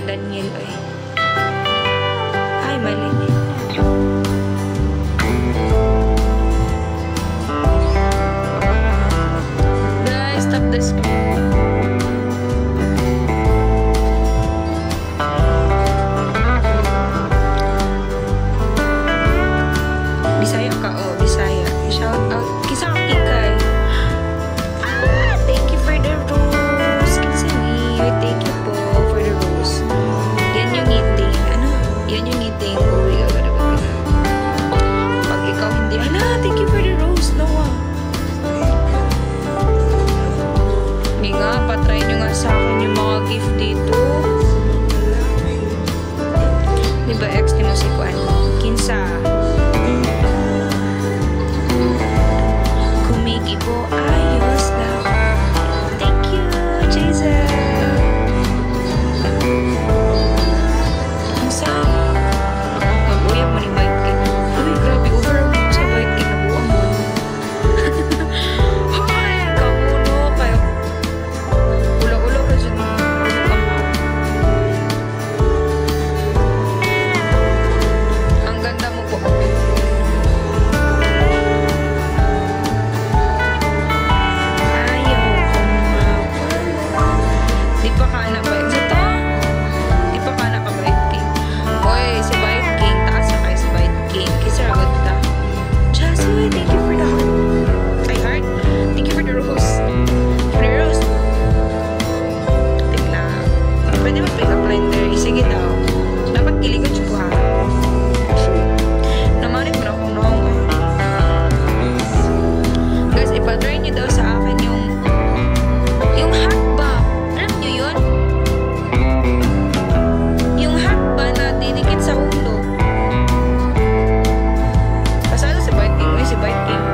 Daniel ay. Ay, mali. Guys, stop the screen. Bisaya ka, oh, Bisaya. Shout out. Kisa ka kikay. Thank you for the rose. Kinsa ni. Thank you po for the rose. Yan yung ngiting. Ano? Yan yung ngiting. Pag ikaw hindi, thank you for the rose. Noah. Hindi nga, patry nyo nga sa akin yung mga gift dito. Diba ex ni mo si Kuan? Kinsa? Kumigi po, ayos lang. Thank you, Jesus. Ang sarap. Mag-uyap mo ni White King. Uy, grabe, overwhelmed mo sa White King. Nabuang mo. Hoy, kamuno kayo. Ula-ula ka dyan. Ang ganda mo po. Di pa ka na ba? Ito? Di pa ka na ka White King? Hoy, si White King. Taas na kayo si White King. Kisa ragot ka. Joshua, thank you for the heart. Ay, heart. Thank you for the rose. For the rose. Tingla. Pwede mo pick up line there. Sige daw. Dapat gilikod siya po ha. Namarit mo na akong noong. Guys, ipa-try niyo daw sa akin yung hat ba? Alam niyo yun? Yung hat ba na dinikit sa ulo? Pasado si White King. Uy, si White King.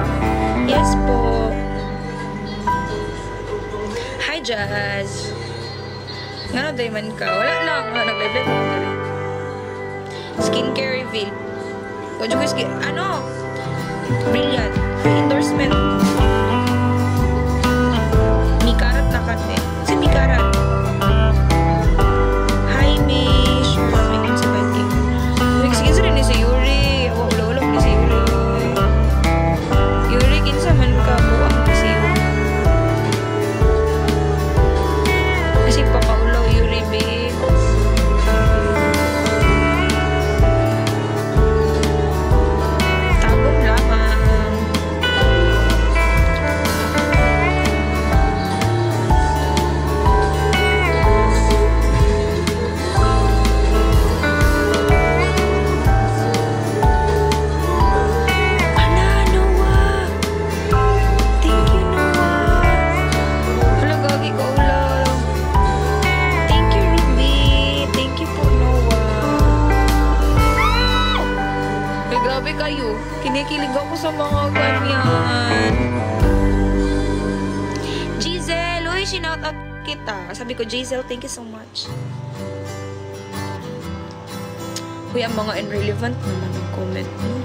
Yes po. Hi, Jazz. Nga na diamond ka? Wala lang. Nag-live mo ka rin. Skincare reveal. Kung guys, ano? Brilliant. Free endorsement. Mikarat na kate. Si Mikarat. Hi, Mish. May name sa White King. Sige, rin ni si Yuri. Ulo-ulo ni si Yuri. Yuri, kinsa man ka. Buwang ni si Yuri. Kasi papaulaw Yuri, babe. Tagom lamang. Noah. Thank you, Noah. Hala, gagi ko ulo. Thank you, Ruby. Thank you po, Noah. Ay, grabe kayo. Kinikilig ako sa mga ganyan. Giselle, uy, shinout out kita. Sabi ko, Giselle, thank you so much. Uy, ang mga irrelevant naman ang comment mo.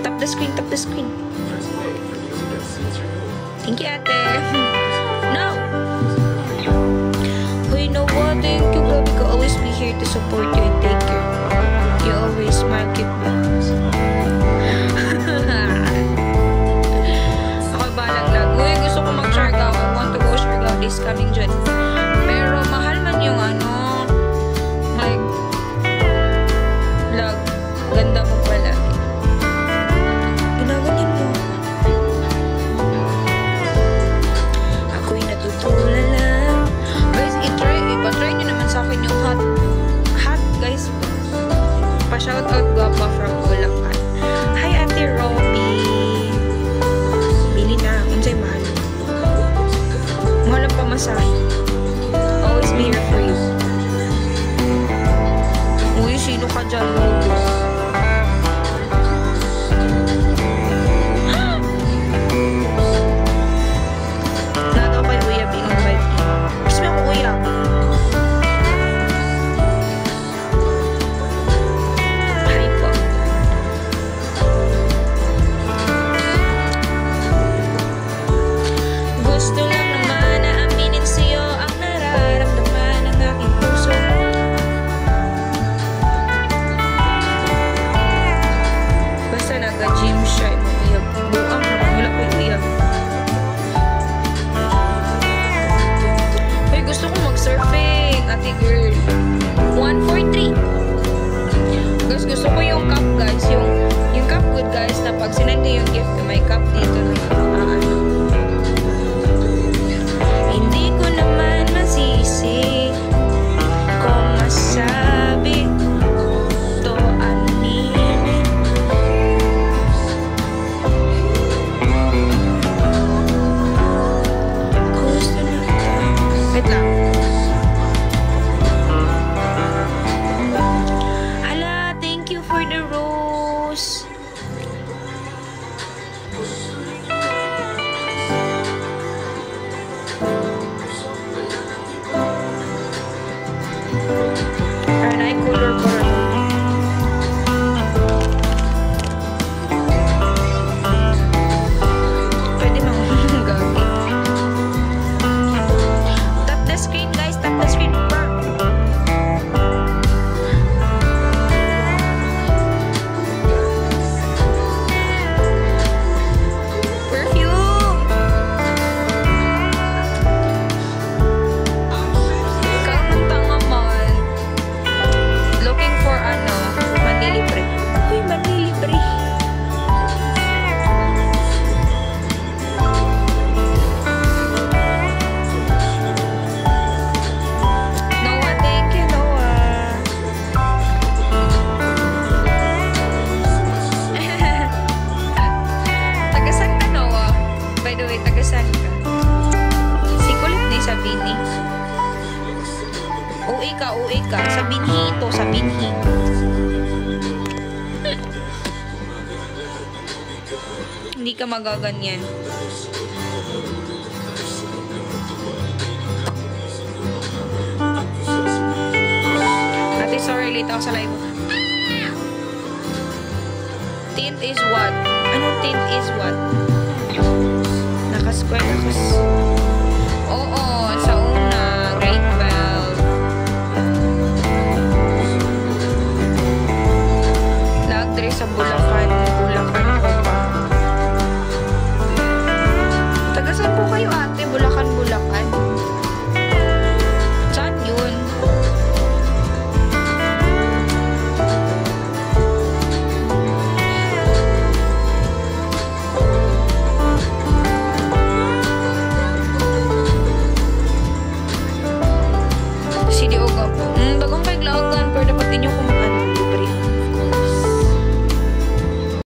Tap the screen, tap the screen. Thank you, ate. No! Uy, Noah, thank you. Grabe ka, always be here to support you and take care. You always smile, cute ba? Ako balang lag. Uy, gusto ko mag-Siargao. I want to go Siargao this coming June. Pero mahal man yung ano, like, lag. Ganda mo pala. Ginaganyan mo. Ako'y natutulala. Guys, ipa-try nyo naman sa akin yung hat. Hat, guys. Pa-shoutout Guapa from Bulacan. Hi, Ate Robby. Bili na. Unsay mahal. Mahal ang pamasahe. Always be here for you. Uy, sino ka dyan? Nado kay Uyab, in-invite niyo. Gusto mo ako Uyab? Hi po. Gusto lang naman na aminin sa'yo ang nararamdaman. ka. Sa binhi ito, sa binhi. Hindi ka magaganyan. Ate, sorry, late ako sa live. Tint is what? Ano tint is what? Naka-square ako. Oo, sa una, grade 12. Nag-dress sa Bulacan.